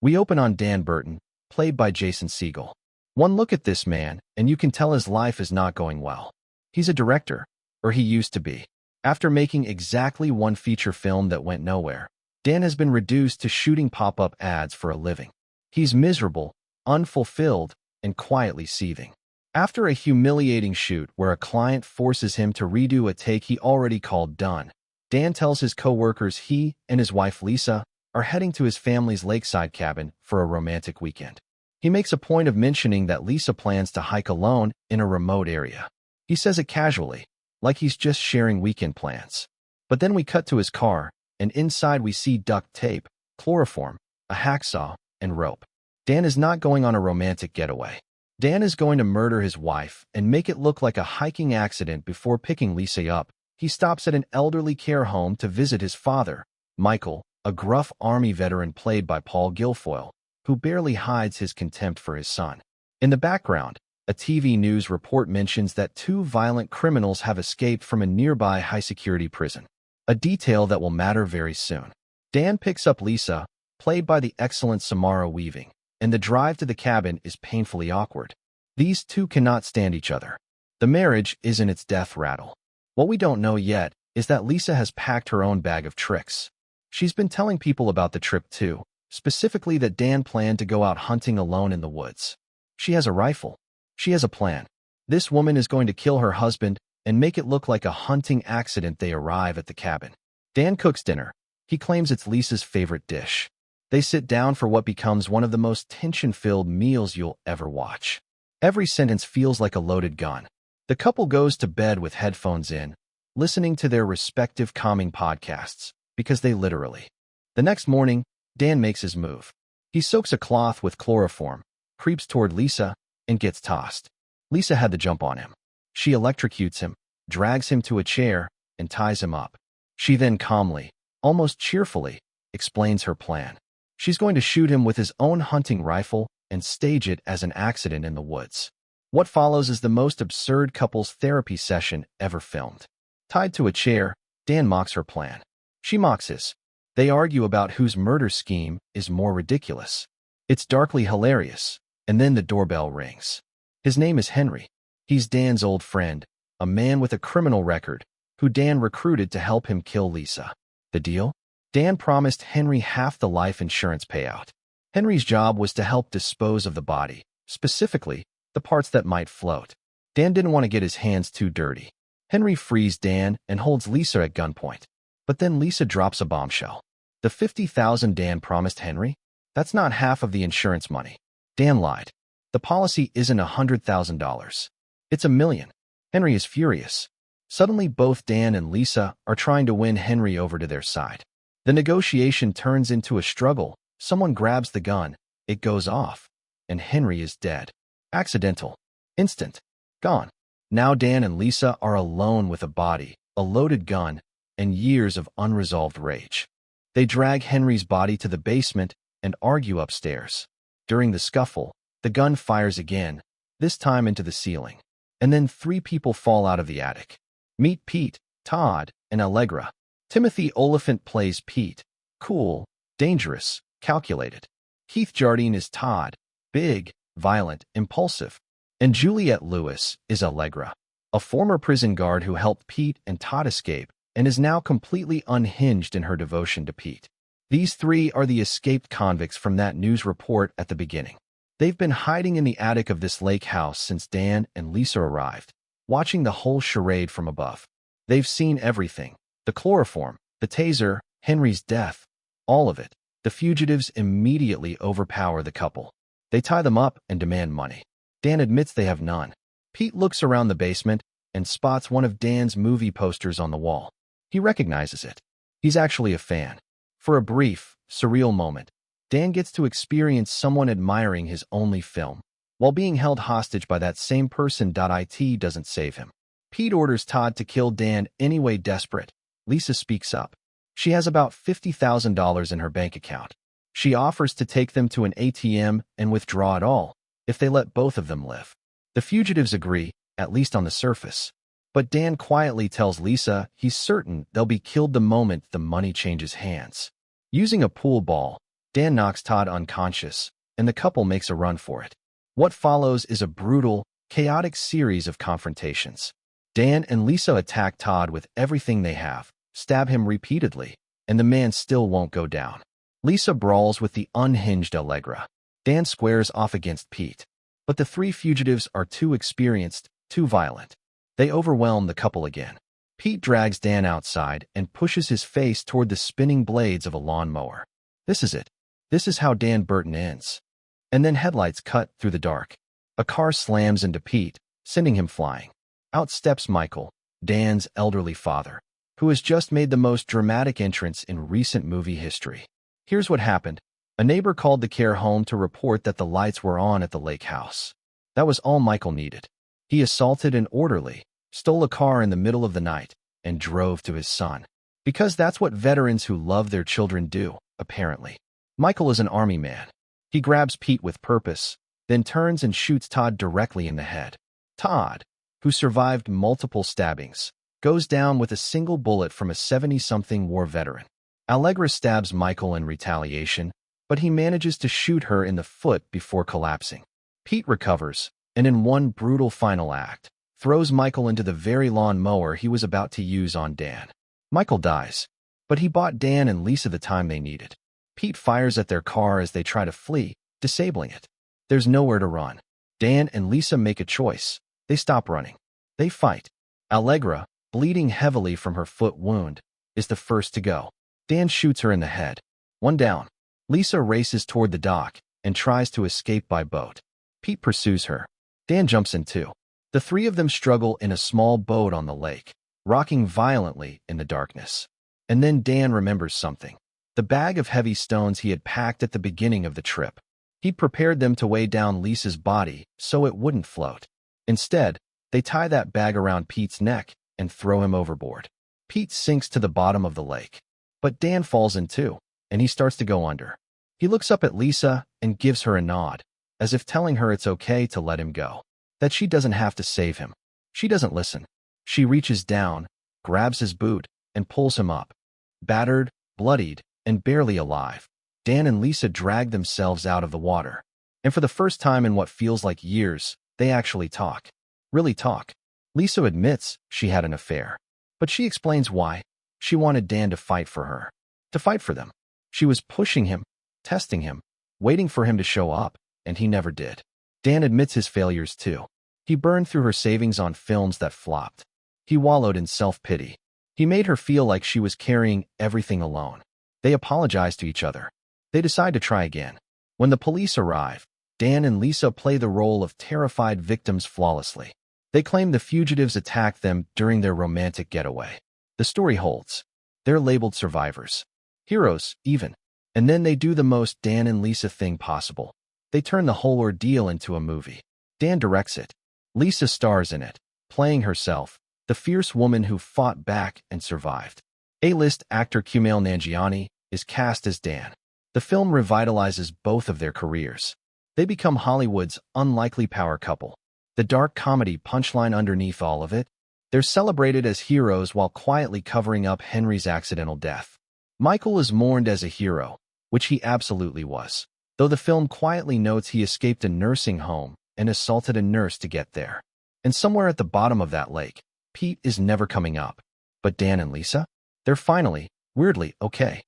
We open on Dan Burton, played by Jason Segel. One look at this man, and you can tell his life is not going well. He's a director, or he used to be. After making exactly one feature film that went nowhere, Dan has been reduced to shooting pop-up ads for a living. He's miserable, unfulfilled, and quietly seething. After a humiliating shoot where a client forces him to redo a take he already called done, Dan tells his co-workers he and his wife Lisa are heading to his family's lakeside cabin for a romantic weekend. He makes a point of mentioning that Lisa plans to hike alone in a remote area. He says it casually, like he's just sharing weekend plans. But then we cut to his car, and inside we see duct tape, chloroform, a hacksaw, and rope. Dan is not going on a romantic getaway. Dan is going to murder his wife and make it look like a hiking accident before picking Lisa up. He stops at an elderly care home to visit his father, Michael, a gruff Army veteran played by Paul Guilfoyle, who barely hides his contempt for his son. In the background, a TV news report mentions that 2 violent criminals have escaped from a nearby high-security prison, a detail that will matter very soon. Dan picks up Lisa, played by the excellent Samara Weaving, and the drive to the cabin is painfully awkward. These two cannot stand each other. The marriage is in its death rattle. What we don't know yet is that Lisa has packed her own bag of tricks. She's been telling people about the trip too, specifically that Dan planned to go out hunting alone in the woods. She has a rifle. She has a plan. This woman is going to kill her husband and make it look like a hunting accident. They arrive at the cabin. Dan cooks dinner. He claims it's Lisa's favorite dish. They sit down for what becomes one of the most tension-filled meals you'll ever watch. Every sentence feels like a loaded gun. The couple goes to bed with headphones in, listening to their respective calming podcasts, because they literally. The next morning, Dan makes his move. He soaks a cloth with chloroform, creeps toward Lisa, and gets tossed. Lisa had the jump on him. She electrocutes him, drags him to a chair, and ties him up. She then calmly, almost cheerfully, explains her plan. She's going to shoot him with his own hunting rifle and stage it as an accident in the woods. What follows is the most absurd couples therapy session ever filmed. Tied to a chair, Dan mocks her plan. She mocks his. They argue about whose murder scheme is more ridiculous. It's darkly hilarious, and then the doorbell rings. His name is Henry. He's Dan's old friend, a man with a criminal record, who Dan recruited to help him kill Lisa. The deal? Dan promised Henry half the life insurance payout. Henry's job was to help dispose of the body, specifically, the parts that might float. Dan didn't want to get his hands too dirty. Henry frees Dan and holds Lisa at gunpoint. But then Lisa drops a bombshell. The $50,000 Dan promised Henry? That's not half of the insurance money. Dan lied. The policy isn't $100,000. It's $1 million. Henry is furious. Suddenly, both Dan and Lisa are trying to win Henry over to their side. The negotiation turns into a struggle. Someone grabs the gun, it goes off, and Henry is dead. Accidental. Instant. Gone. Now Dan and Lisa are alone with a body, a loaded gun, and years of unresolved rage. They drag Henry's body to the basement and argue upstairs. During the scuffle, the gun fires again, this time into the ceiling. And then 3 people fall out of the attic. Meet Pete, Todd, and Allegra. Timothy Oliphant plays Pete. Cool, dangerous, calculated. Keith Jardine is Todd. Big, violent, impulsive. And Juliette Lewis is Allegra, a former prison guard who helped Pete and Todd escape and is now completely unhinged in her devotion to Pete. These 3 are the escaped convicts from that news report at the beginning. They've been hiding in the attic of this lake house since Dan and Lisa arrived, watching the whole charade from above. They've seen everything. The chloroform, the taser, Henry's death, all of it. The fugitives immediately overpower the couple. They tie them up and demand money. Dan admits they have none. Pete looks around the basement and spots one of Dan's movie posters on the wall. He recognizes it. He's actually a fan. For a brief, surreal moment, Dan gets to experience someone admiring his only film, while being held hostage by that same person. It doesn't save him. Pete orders Todd to kill Dan anyway. Desperate, Lisa speaks up. She has about $50,000 in her bank account. She offers to take them to an ATM and withdraw it all, if they let both of them live. The fugitives agree, at least on the surface. But Dan quietly tells Lisa he's certain they'll be killed the moment the money changes hands. Using a pool ball, Dan knocks Todd unconscious, and the couple makes a run for it. What follows is a brutal, chaotic series of confrontations. Dan and Lisa attack Todd with everything they have, stab him repeatedly, and the man still won't go down. Lisa brawls with the unhinged Allegra. Dan squares off against Pete. But the three fugitives are too experienced, too violent. They overwhelm the couple again. Pete drags Dan outside and pushes his face toward the spinning blades of a lawnmower. This is it. This is how Dan Burton ends. And then headlights cut through the dark. A car slams into Pete, sending him flying. Out steps Michael, Dan's elderly father, who has just made the most dramatic entrance in recent movie history. Here's what happened. A neighbor called the care home to report that the lights were on at the lake house. That was all Michael needed. He assaulted an orderly, stole a car in the middle of the night, and drove to his son. Because that's what veterans who love their children do, apparently. Michael is an army man. He grabs Pete with purpose, then turns and shoots Todd directly in the head. Todd, who survived multiple stabbings, goes down with a single bullet from a 70-something war veteran. Allegra stabs Michael in retaliation, but he manages to shoot her in the foot before collapsing. Pete recovers, and in one brutal final act, throws Michael into the very lawnmower he was about to use on Dan. Michael dies, but he bought Dan and Lisa the time they needed. Pete fires at their car as they try to flee, disabling it. There's nowhere to run. Dan and Lisa make a choice. They stop running. They fight. Allegra, bleeding heavily from her foot wound, is the first to go. Dan shoots her in the head. One down. Lisa races toward the dock and tries to escape by boat. Pete pursues her. Dan jumps in too. The three of them struggle in a small boat on the lake, rocking violently in the darkness. And then Dan remembers something. The bag of heavy stones he had packed at the beginning of the trip. He'd prepared them to weigh down Lisa's body so it wouldn't float. Instead, they tie that bag around Pete's neck and throw him overboard. Pete sinks to the bottom of the lake. But Dan falls in too, and he starts to go under. He looks up at Lisa and gives her a nod, as if telling her it's okay to let him go, that she doesn't have to save him. She doesn't listen. She reaches down, grabs his boot, and pulls him up. Battered, bloodied, and barely alive, Dan and Lisa drag themselves out of the water. And for the first time in what feels like years, they actually talk. Really talk. Lisa admits she had an affair. But she explains why. She wanted Dan to fight for her. To fight for them. She was pushing him, testing him, waiting for him to show up, and he never did. Dan admits his failures too. He burned through her savings on films that flopped. He wallowed in self-pity. He made her feel like she was carrying everything alone. They apologize to each other. They decide to try again. When the police arrive, Dan and Lisa play the role of terrified victims flawlessly. They claim the fugitives attacked them during their romantic getaway. The story holds. They're labeled survivors. Heroes, even. And then they do the most Dan and Lisa thing possible. They turn the whole ordeal into a movie. Dan directs it. Lisa stars in it, playing herself, the fierce woman who fought back and survived. A-list actor Kumail Nanjiani is cast as Dan. The film revitalizes both of their careers. They become Hollywood's unlikely power couple. The dark comedy punchline underneath all of it. They're celebrated as heroes while quietly covering up Henry's accidental death. Michael is mourned as a hero, which he absolutely was, though the film quietly notes he escaped a nursing home and assaulted a nurse to get there. And somewhere at the bottom of that lake, Pete is never coming up. But Dan and Lisa? They're finally, weirdly, okay.